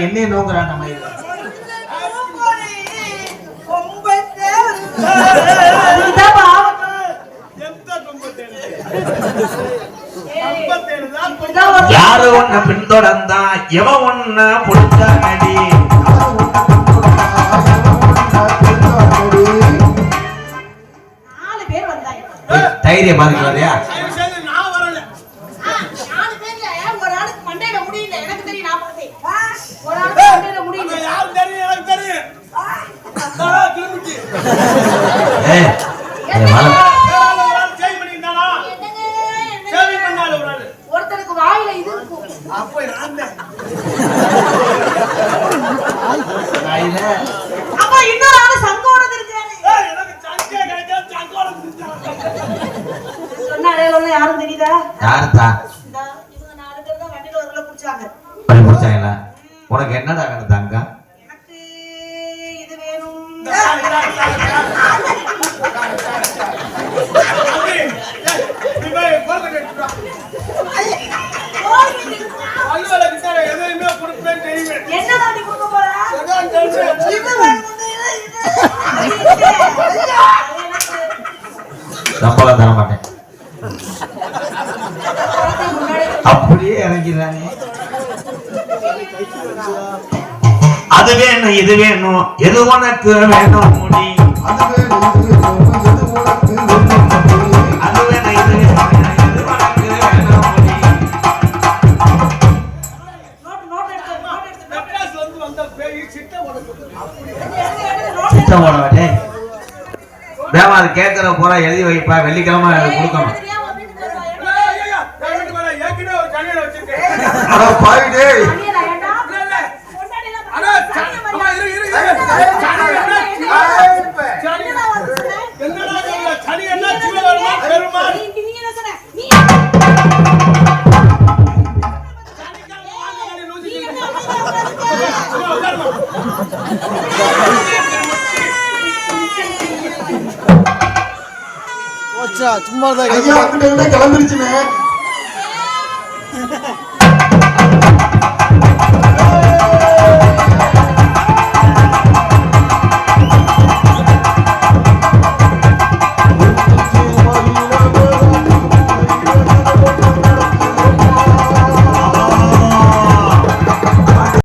என்னைய நோங்குறான் நம்ம யாரு ஒன்ன பின்தொடர்ந்தா எவன் ஒன்ன புடிச்சாடி தைரியம் பாருங்களையா ஒருத்தருக்கு வாயில இது அப்ப இன்னொரு ஆளு சங்கோட சொன்ன யாரும் தெரியுதா? யாருதா? இவங்க 4 பேர் தான் வண்டியில வரல புடிச்சாங்க. புடிச்சாங்களா? உனக்கு என்னடா வேணும் தங்க? எனக்கு இது வேணும். என்ன வாங்கி கொடுக்க போற? சம்பளம் தர மாட்டேன். அப்படியே இறங்கிறானே. அது வேணும் இது வேணும் எது உனக்கு வேணும் முடி அது வேணும் இது வேணும் எது உனக்கு வேணும் அது வேணும் இது வேணும் எது உனக்கு வேணும் முடி நோட் எடுத்து நெட்டாஸ் வந்து வந்த பேய் சிட்ட ஓடவே தேவாது கேக்குற போற எழுதி வைப்பா வெள்ளிக்கிழமை கொடுக்கணும் அட பாயிடே சும்மா கிளம்பிருச்சுன்னு